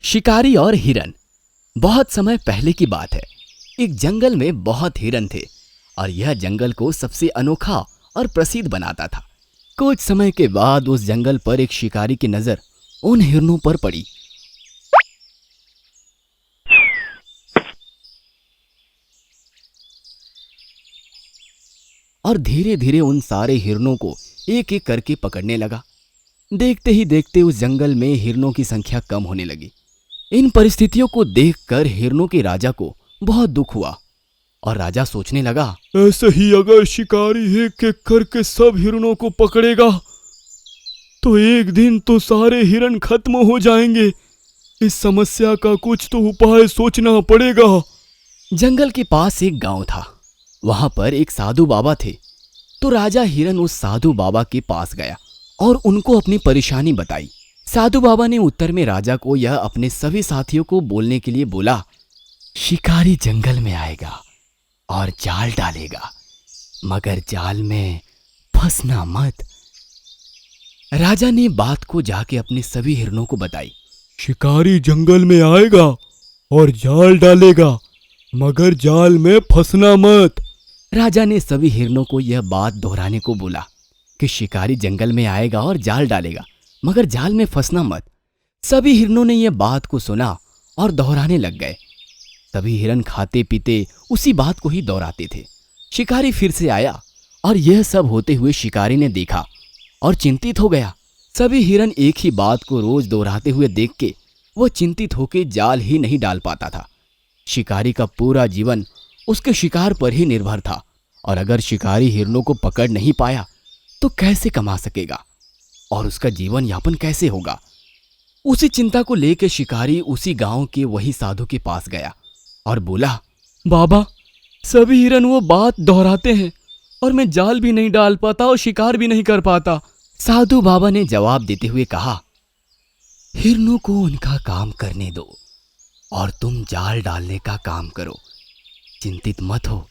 शिकारी और हिरन। बहुत समय पहले की बात है। एक जंगल में बहुत हिरन थे और यह जंगल को सबसे अनोखा और प्रसिद्ध बनाता था। कुछ समय के बाद उस जंगल पर एक शिकारी की नजर उन हिरनों पर पड़ी। और धीरे धीरे उन सारे हिरनों को एक एक करके पकड़ने लगा। देखते ही देखते उस जंगल में हिरनों की संख्या कम होने लगी। इन परिस्थितियों को देखकर हिरनों के राजा को बहुत दुख हुआ और राजा सोचने लगा, ऐसे ही अगर शिकारी एक एक करके सब हिरणों को पकड़ेगा तो एक दिन तो सारे हिरण खत्म हो जाएंगे। इस समस्या का कुछ तो उपाय सोचना पड़ेगा। जंगल के पास एक गांव था। वहां पर एक साधु बाबा थे। तो राजा हिरन उस साधु बाबा के पास गया और उनको अपनी परेशानी बताई। साधु बाबा ने उत्तर में राजा को यह अपने सभी साथियों को बोलने के लिए बोला, शिकारी जंगल में आएगा और जाल डालेगा, मगर जाल में फंसना मत। राजा ने बात को जाके अपने सभी हिरणों को बताई। शिकारी जंगल में आएगा और जाल डालेगा, मगर जाल में फंसना मत। राजा ने सभी हिरणों को यह बात दोहराने को बोला कि शिकारी जंगल में आएगा और जाल डालेगा, मगर जाल में फंसना मत। सभी हिरणों ने यह बात को सुना और दोहराने लग गए। सभी हिरण खाते पीते उसी बात को ही दोहराते थे। शिकारी फिर से आया और यह सब होते हुए शिकारी ने देखा और चिंतित हो गया। सभी हिरण एक ही बात को रोज दोहराते हुए देख के वह चिंतित होकर जाल ही नहीं डाल पाता था। शिकारी का पूरा जीवन उसके शिकार पर ही निर्भर था और अगर शिकारी हिरणों को पकड़ नहीं पाया तो कैसे कमा सकेगा और उसका जीवन यापन कैसे होगा। उसी चिंता को लेकर शिकारी उसी गांव के वही साधु के पास गया और बोला, बाबा, सभी हिरण वो बात दोहराते हैं और मैं जाल भी नहीं डाल पाता और शिकार भी नहीं कर पाता। साधु बाबा ने जवाब देते हुए कहा, हिरणों को उनका काम करने दो और तुम जाल डालने का काम करो। चिंतित मत हो,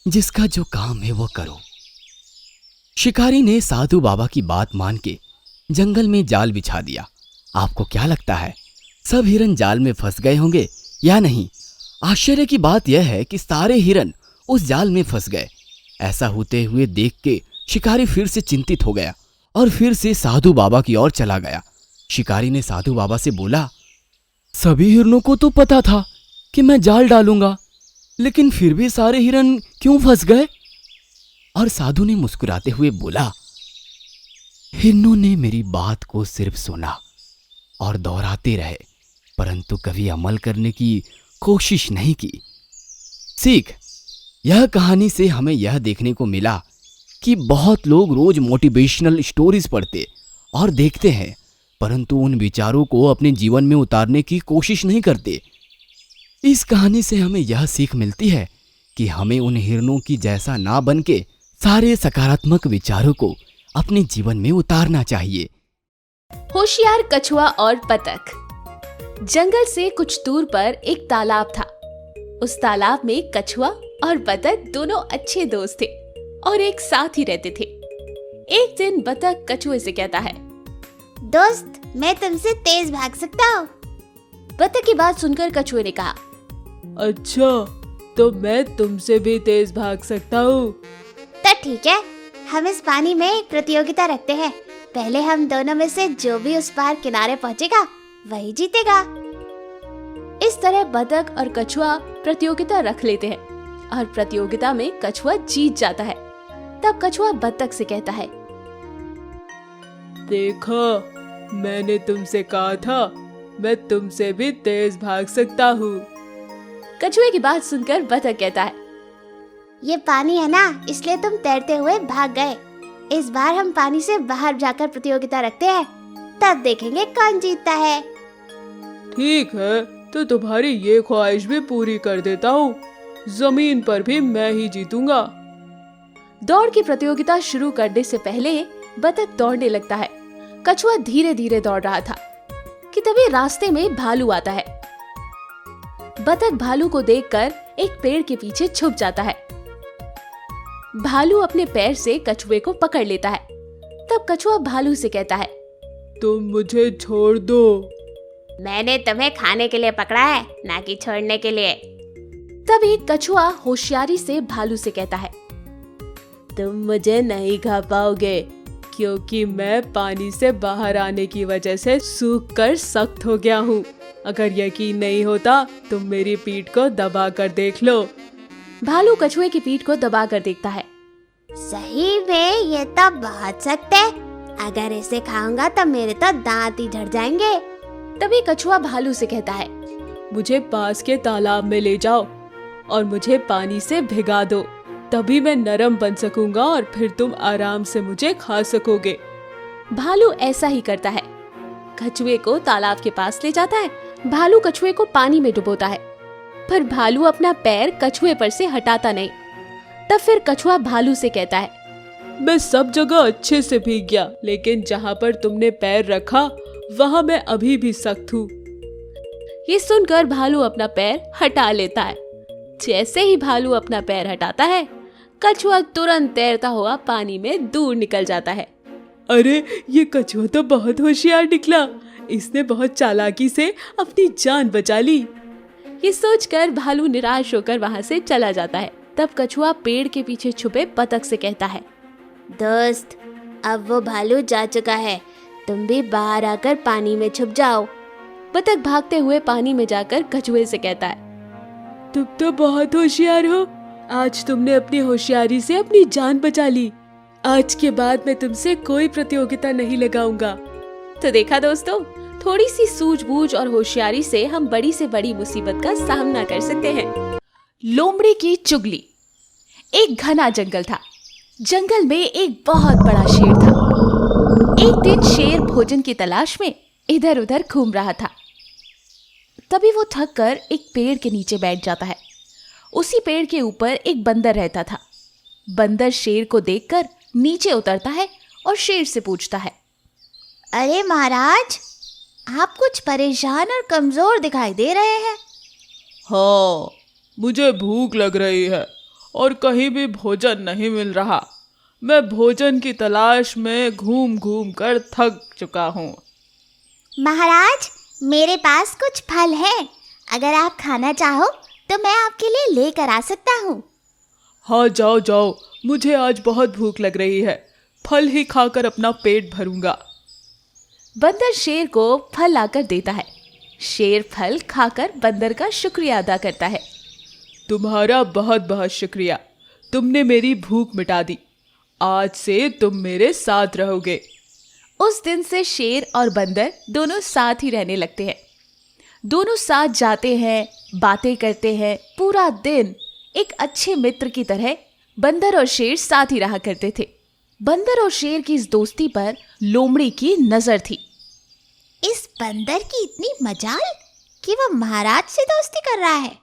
जिसका जो काम है वो करो। शिकारी ने साधु बाबा की बात मान के जंगल में जाल बिछा दिया। आपको क्या लगता है, सब हिरण जाल में फंस गए होंगे या नहीं? आश्चर्य की बात यह है कि सारे हिरण उस जाल में फंस गए। ऐसा होते हुए देख के शिकारी फिर से चिंतित हो गया और फिर से साधु बाबा की ओर चला गया। शिकारी ने साधु बाबा से बोला, सभी हिरणों को तो पता था कि मैं जाल डालूंगा, लेकिन फिर भी सारे हिरण क्यों फंस गए? और साधु ने मुस्कुराते हुए बोला, हिरणों ने मेरी बात को सिर्फ सुना और दोहराते रहे, परंतु कभी अमल करने की कोशिश नहीं की। सीख, यह कहानी से हमें यह देखने को मिला कि बहुत लोग रोज मोटिवेशनल स्टोरीज पढ़ते और देखते हैं, परंतु उन विचारों को अपने जीवन में उतारने की कोशिश नहीं करते। इस कहानी से हमें यह सीख मिलती है कि हमें उन हिरणों की जैसा ना बन के सारे सकारात्मक विचारों को अपने जीवन में उतारना चाहिए। होशियार कछुआ और बतख। जंगल से कुछ दूर पर एक तालाब था। उस तालाब में कछुआ और बतख दोनों अच्छे दोस्त थे और एक साथ ही रहते थे। एक दिन बतख कछुए से कहता है, दोस्त, मैं तुमसे तेज भाग सकता हूँ। बतख की बात सुनकर कछुए ने कहा, अच्छा, तो मैं तुमसे भी तेज भाग सकता हूँ। तो ठीक है, हम इस पानी में एक प्रतियोगिता रखते हैं। पहले हम दोनों में से जो भी उस पार किनारे पहुँचेगा वही जीतेगा। इस तरह बतख और कछुआ प्रतियोगिता रख लेते हैं और प्रतियोगिता में कछुआ जीत जाता है। तब कछुआ बतख से कहता है, देखो, मैंने तुमसे कहा था मैं तुमसे भी तेज भाग सकता हूँ। कछुए की बात सुनकर बतख कहता है, ये पानी है ना, इसलिए तुम तैरते हुए भाग गए। इस बार हम पानी से बाहर जाकर प्रतियोगिता रखते हैं, तब देखेंगे कौन जीतता है। ठीक है, तो तुम्हारी ये ख्वाहिश भी पूरी कर देता हूँ। जमीन पर भी मैं ही जीतूंगा। दौड़ की प्रतियोगिता शुरू करने से पहले बतख दौड़ने लगता है। कछुआ धीरे धीरे दौड़ रहा था कि तभी रास्ते में भालू आता है। बतख भालू को देखकर एक पेड़ के पीछे छुप जाता है। भालू अपने पैर से कछुए को पकड़ लेता है। तब कछुआ भालू से कहता है, तुम मुझे छोड़ दो। मैंने तुम्हें खाने के लिए पकड़ा है, ना कि छोड़ने के लिए। तभी कछुआ होशियारी से भालू से कहता है, तुम मुझे नहीं खा पाओगे, क्योंकि मैं पानी से बाहर आने की वजह से सूख कर सख्त हो गया हूँ। अगर यकीन नहीं होता तुम मेरी पीठ को दबा कर देख लो। भालू कछुए की पीठ को दबा कर देखता है। सही में ये तो बहुत सख्त है। अगर इसे खाऊंगा तो मेरे तो दांत ही झड़ जाएंगे। तभी कछुआ भालू से कहता है, मुझे पास के तालाब में ले जाओ और मुझे पानी से भिगा दो, तभी मैं नरम बन सकूंगा और फिर तुम आराम से मुझे खा सकोगे। भालू ऐसा ही करता है। कछुए को तालाब के पास ले जाता है। भालू कछुए को पानी में डुबोता है, पर भालू अपना पैर कछुए पर से हटाता नहीं। तब फिर कछुआ भालू से कहता है, मैं सब जगह अच्छे से भीग गया, लेकिन जहाँ पर तुमने पैर रखा वहाँ मैं अभी भी सख्त हूँ। ये सुनकर भालू अपना पैर हटा लेता है। जैसे ही भालू अपना पैर हटाता है, कछुआ तुरंत तैरता हुआ पानी में दूर निकल जाता है। अरे ये कछुआ तो बहुत होशियार निकला, इसने बहुत चालाकी से अपनी जान बचा ली। ये सोचकर भालू निराश होकर वहां से चला जाता है। तब कछुआ पेड़ के पीछे छुपे बतख से कहता है, दोस्त, अब वो भालू जा चुका है, तुम भी बाहर आकर पानी में छुप जाओ। बतख भागते हुए पानी में जाकर कछुए से कहता है, तुम तो बहुत होशियार हो, आज तुमने अपनी होशियारी से अपनी जान बचा ली। आज के बाद मैं तुमसे कोई प्रतियोगिता नहीं लगाऊंगा। तो देखा दोस्तों, थोड़ी सी सूझबूझ और होशियारी से हम बड़ी से बड़ी मुसीबत का सामना कर सकते हैं। लोमड़ी की चुगली। एक घना जंगल था। जंगल में एक बहुत बड़ा शेर था। एक दिन शेर भोजन की तलाश में इधर उधर घूम रहा था। तभी वो थक कर एक पेड़ के नीचे बैठ जाता है। उसी पेड़ के ऊपर एक बंदर रहता था। बंदर शेर को देखकर नीचे उतरता है और शेर से पूछता है, अरे महाराज, आप कुछ परेशान और कमजोर दिखाई दे रहे हैं। हाँ, मुझे भूख लग रही है और कहीं भी भोजन नहीं मिल रहा। मैं भोजन की तलाश में घूम घूम कर थक चुका हूँ। महाराज, मेरे पास कुछ फल है, अगर आप खाना चाहो तो मैं आपके लिए लेकर आ सकता हूँ। हाँ जाओ जाओ, मुझे आज बहुत भूख लग रही है, फल ही खाकर अपना पेट भरूंगा। बंदर शेर को फल लाकर देता है। शेर फल खाकर बंदर का शुक्रिया अदा करता है। तुम्हारा बहुत बहुत शुक्रिया, तुमने मेरी भूख मिटा दी। आज से तुम मेरे साथ रहोगे। उस दिन से शेर और बंदर दोनों साथ ही रहने लगते हैं। दोनों साथ जाते हैं, बातें करते हैं। पूरा दिन एक अच्छे मित्र की तरह बंदर और शेर साथ ही रहा करते थे। बंदर और शेर की इस दोस्ती पर लोमड़ी की नजर थी। इस बंदर की इतनी मजाल कि वो महाराज से दोस्ती कर रहा है।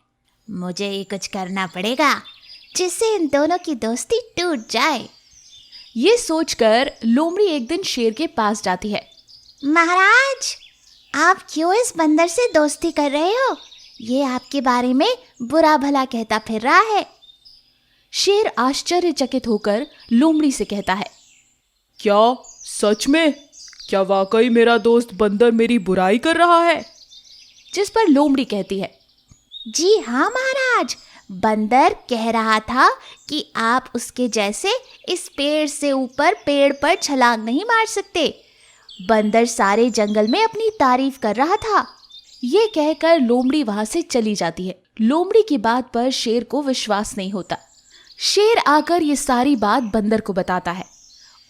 मुझे ही कुछ करना पड़ेगा जिससे इन दोनों की दोस्ती टूट जाए। ये सोचकर लोमड़ी एक दिन शेर के पास जाती है। महाराज, आप क्यों इस बंदर से दोस्ती कर रहे हो? ये आपके बारे में बुरा भला कहता फिर रहा है। शेर आश्चर्यचकित होकर लोमड़ी से कहता है, क्या सच में? क्या वाकई मेरा दोस्त बंदर मेरी बुराई कर रहा है? जिस पर लोमड़ी कहती है, जी हाँ महाराज, बंदर कह रहा था कि आप उसके जैसे इस पेड़ से ऊपर पेड़ पर छलांग नहीं मार सकते। बंदर सारे जंगल में अपनी तारीफ कर रहा था। ये कहकर लोमड़ी वहां से चली जाती है। लोमड़ी की बात पर शेर को विश्वास नहीं होता। शेर आकर ये सारी बात बंदर को बताता है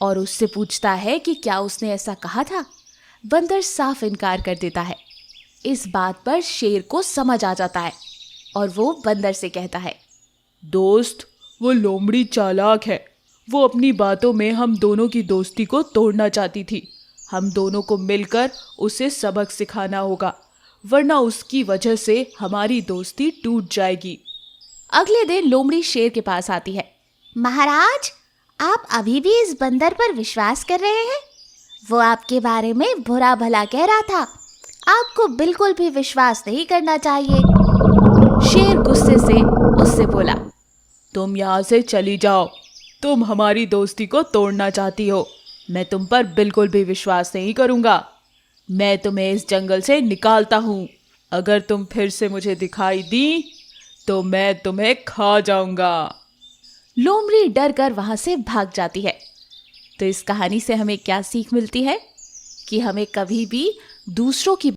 और उससे पूछता है कि क्या उसने ऐसा कहा था। बंदर साफ इनकार कर देता है। इस बात पर शेर को समझ आ जाता है और वो बंदर से कहता है, दोस्त, वो लोमड़ी चालाक है। वो अपनी बातों में हम दोनों की दोस्ती को तोड़ना चाहती थी। हम दोनों को मिलकर उसे सबक सिखाना होगा, वरना उसकी वजह से हमारी दोस्ती टूट जाएगी। अगले दिन लोमड़ी शेर के पास आती है। महाराज, आप अभी भी इस बंदर पर विश्वास कर रहे हैं? वो आपके बारे में बुरा भला कह रहा था। आपको बिल्कुल भी विश्वास नहीं करना चाहिए। शेर गुस्से से उससे बोला, तुम यहाँ से चली जाओ। तुम हमारी दोस्ती को तोड़ना चाहती हो। मैं तुम पर बिल्कुल भी विश्वास नहीं करूँगा। मैं तुम्हें इस जंगल से निकालता हूँ। अगर तुम फिर से मुझे दिखाई दी तो मैं तुम्हें खा जाऊंगा। लोमड़ी डर कर वहां से भाग जाती है। तो इस कहानी से हमें क्या सीख मिलती है कि हमें कभी भी दूसरों की